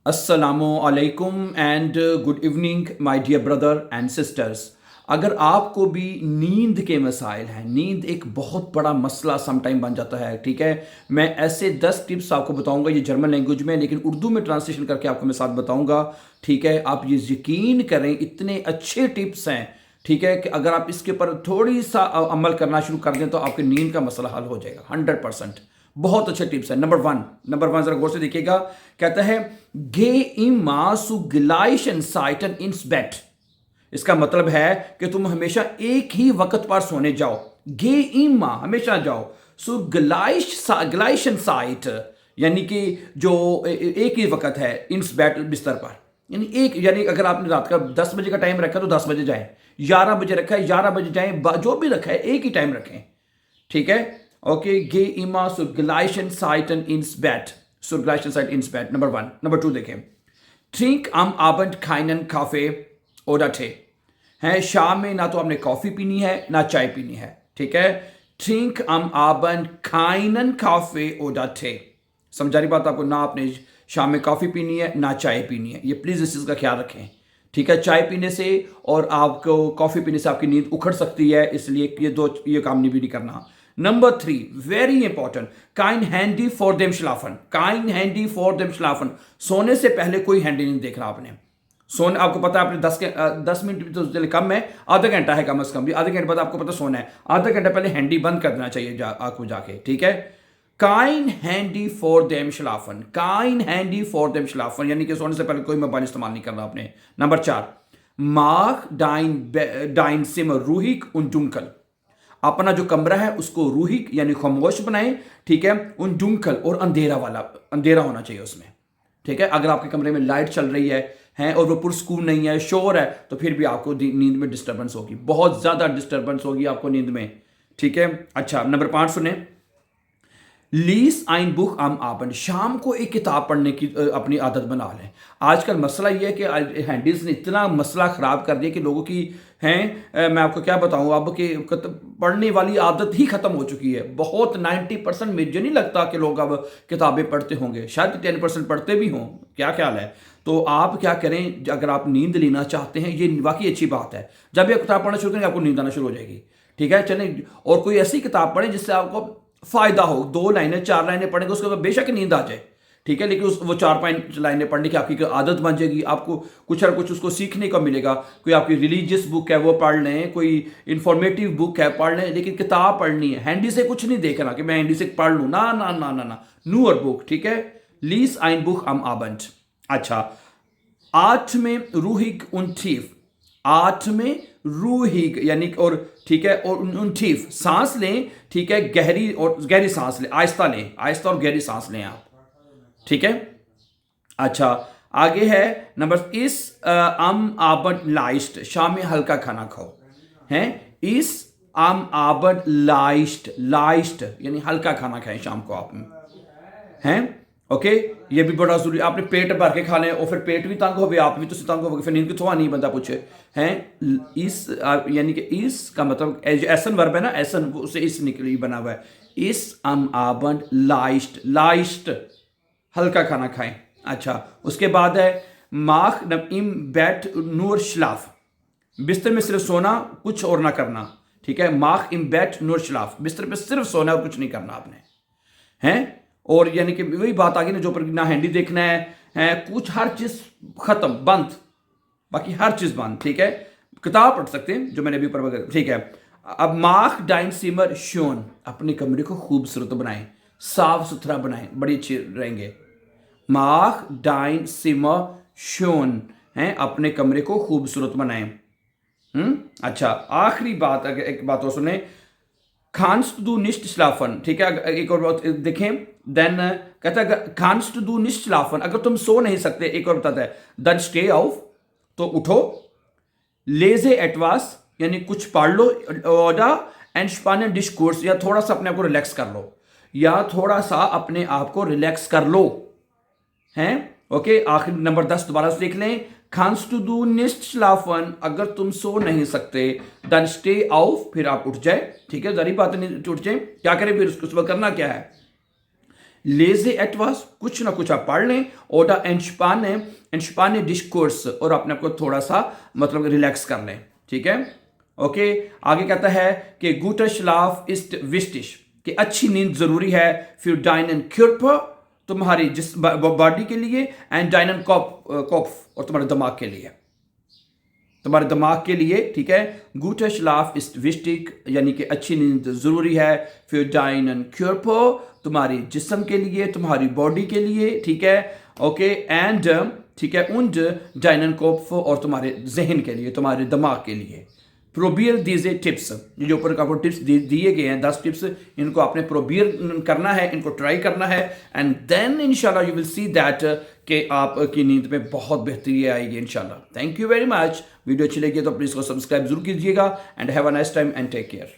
अस्सलामु अलैकुम and good evening my dear brother and sisters. अगर आपको भी नींद के मसाइल हैं, नींद एक बहुत बड़ा मसला समटाइम बन जाता है, ठीक है। मैं ऐसे 10 टिप्स आपको बताऊंगा, ये जर्मन लैंग्वेज में, लेकिन उर्दू में ट्रांसलेशन करके आपको मैं साथ बताऊंगा, ठीक है। आप ये यकीन करें, इतने अच्छे टिप्स हैं, ठीक है, कि अगर आप इसके ऊपर थोड़ी सा अमल करना शुरू कर दें तो आपके नींद का मसला हल हो जाएगा 100%। बहुत अच्छे टिप्स हैं। नंबर वन जरा गौर से देखिएगा। कहता है गे इमा सु ग्लाइशन साइटन इंस बेट। इसका मतलब है कि तुम हमेशा एक ही वक्त पर सोने जाओ। गे इमा हमेशा जाओ, सु ग्लाइशन साइट यानी कि जो एक ही वक्त है, इंस बेट बिस्तर पर, यानी एक, यानी अगर आपने रात का 10 बजे का टाइम रखा तो 10 बजे जाएं, 11 बजे रखा है 11 बजे जाएं, जो भी रखा है एक ही टाइम रखें, ठीक है। ओके, गे इमा sur gleichen Zeiten ins Bett, zur gleichen Zeit ins Bett। Number 1। Number 2 देखें, trink am Abend keinen Kaffee oder Tee। है, शाम में ना तो आपने कॉफी पीनी है ना चाय पीनी है, ठीक है। trink am Abend keinen Kaffee oder Tee। समझा रही बात आपको? ना आपने शाम में कॉफी पीनी है ना चाय पीनी है, ये प्लीज इस चीज का ख्याल रखें, ठीक है। चाय पीने से और आपको कॉफी पीने से आपकी नींद उखड़ सकती है, इसलिए ये काम नहीं भी नहीं करना। नंबर 3, वेरी इंपॉर्टेंट, काइन हैंडी फॉर देम श्लाफन। काइन हैंडी फॉर देम श्लाफन, सोने से पहले कोई हैंडी नहीं देखना आपने। सोने, आपको पता है आपने 10 मिनट तो चले कम है, आधा घंटा है कम से कम भी, आधे घंटे बाद आपको पता सोना है, आधा घंटा पहले हैंडी बंद कर देना चाहिए आपको जाके, ठीक है। काइन हैंडी फॉर देम श्लाफन, काइन हैंडी फॉर देम श्लाफन, यानी कि सोने से पहले कोई मोबाइल इस्तेमाल नहीं करना आपने। नंबर 4, माख डाइन सिमर रूहिक उन डुंकल। अपना जो कमरा है उसको रूहिक यानी खामोश बनाएं, ठीक है। उन डुंकल, और अंधेरा वाला, अंधेरा होना चाहिए उसमें, ठीक है। अगर आपके कमरे में लाइट चल रही है और वो पुरस्कून नहीं है, शोर है, तो फिर भी आपको नींद में डिस्टर्बेंस होगी, बहुत ज्यादा डिस्टर्बेंस होगी आपको नींद में, ठीक है। अच्छा, नंबर 5 सुने, लीस आइन बुक आम आबन। शाम को एक किताब पढ़ने की अपनी आदत बना लें। आजकल मसला ये है कि हैंडीज ने इतना मसला ख़राब कर दिया कि लोगों की मैं आपको क्या बताऊँ अब कि पढ़ने वाली आदत ही ख़त्म हो चुकी है। बहुत 90% मुझे नहीं लगता कि लोग अब किताबें पढ़ते होंगे, शायद 10% पढ़ते भी हों, क्या ख्याल है। तो आप क्या करें, अगर आप नींद लेना चाहते हैं, ये वाकई अच्छी बात है, जब ये किताब पढ़ना शुरू करेंगे आपको नींद आना शुरू हो जाएगी, ठीक है। चलें, और कोई ऐसी किताब पढ़ें जिससे आपको फायदा हो, 2 लाइनें 4 लाइनें पढ़ेंगे, उसके बाद बेशक नींद आ जाए, ठीक है, लेकिन वो 4-5 लाइनें पढ़ने की आपकी आदत बन जाएगी, आपको कुछ ना कुछ उसको सीखने को मिलेगा। कोई आपकी रिलीजियस बुक है वो पढ़ लें, कोई इंफॉर्मेटिव बुक है पढ़ लें, लेकिन किताब पढ़नी है, हैंडी से कुछ नहीं देखना कि मैं हैंडी से पढ़ लूँ, ना ना ना ना ना, नूअर बुक, ठीक है। लीस आइन बुक am Abend। अच्छा, 8 में रूहिक उन थीफ, 8 में रूहिक यानी, और ठीक है, और उन थीफ, सांस लें, ठीक है, गहरी और गहरी सांस लें, आहिस्ता लें, आहिस्ता और गहरी सांस लें आप, ठीक है। अच्छा, आगे है नंबर इस आम आबड लाइस्ट, शाम में हल्का खाना खाओ, हैं। इस आम आबड लाइस्ट, लाइस्ट यानी हल्का खाना खाएं शाम को आप, हैं। ओके, ये भी बड़ा जरूरी। आपने पेट भर के खाने और फिर पेट भी तंग हो गया, आप भी तो तंग हो गए, फिर नींद की थोड़ा नहीं बंदा पूछे, हैं। इस यानी कि इस का मतलब एसन वर्ब है ना, एसन उसे इस निकली बना हुआ है। इस अम आबंड लाइस्ट, लाइस्ट हल्का खाना खाएं। अच्छा, उसके बाद है माख इम बैट नूर श्लाफ, बिस्तर में सिर्फ सोना, कुछ और ना करना, ठीक है। माख इम बैट नूर श्लाफ, बिस्तर पे सिर्फ सोना और कुछ नहीं करना आपने, हैं। और यानी कि वही बात आ गई ना, जो पर ना हैंडी देखना है कुछ, हर चीज खत्म, बंद, बाकी हर चीज बंद, ठीक है। किताब पढ़ सकते हैं जो मैंने अभी ऊपर, ठीक है। अब माख डाइन सिमर शोन, अपने कमरे को खूबसूरत बनाएं, साफ सुथरा बनाएं, बड़ी अच्छे रहेंगे। माख डाइन सिमर शोन है, अपने कमरे को खूबसूरत बनाएं। अच्छा, आखिरी बात, अगर एक बात और सुने, kannst du nicht schlafen, ठीक है। एक और बात देखें, देन कहता है kannst du nicht schlafen, अगर तुम सो नहीं सकते, एक और बताता है, then stay auf, तो उठो, lese etwas यानी कुछ पढ़ लो, oder entspannen dich kurz, या थोड़ा सा अपने आप को रिलैक्स कर लो, या थोड़ा सा अपने आप को रिलैक्स कर लो, हैं। ओके, आखिर नंबर 10 दोबारा से देख लें, kannst du nicht schlafen, अगर तुम सो नहीं सकते, then stay auf, फिर आप उठ जाए, ठीक है, जरी बात नहीं, उठ जाए, क्या करें फिर, उसको सुबह करना क्या है, लेजे एटवास, कुछ ना कुछ आप पढ़ लें, ओडा एंशपाने डिस्कोर्स, और अपने आप को थोड़ा सा मतलब रिलैक्स कर लें, ठीक है। ओके, आगे कहता है कि गुटर श्लाफ इस्ट विस्टिश, कि अच्छी नींद जरूरी है, फिर डाइनन क्यूर्प तुम्हारी जिस बॉडी के लिए, एंड डाइनन कॉप और तुम्हारे दिमाग के लिए, तुम्हारे दिमाग के लिए, ठीक है। गुटर श्लाफ इस्ट विस्टिक, यानी कि अच्छी नींद जरूरी है, फिर डाइनन क्यूर्प तुम्हारी जिस्म के लिए, तुम्हारी बॉडी के लिए, ठीक है। ओके, एंड ठीक है, उन डाइनन कॉप और तुम्हारे जहन के लिए, तुम्हारे दिमाग के लिए। प्रोबियर दीजे टिप्स, ये जो ऊपर आपको टिप्स दिए गए हैं 10 टिप्स, इनको आपने प्रोबियर करना है, इनको ट्राई करना है, एंड देन इंशाल्लाह यू विल सी दैट कि आपकी नींद में बहुत बेहतरी आएगी इंशाल्लाह। Thank you very much. Video अच्छी लगी तो प्लीज़ को सब्सक्राइब जरूर कीजिएगा, and have a nice time and take care.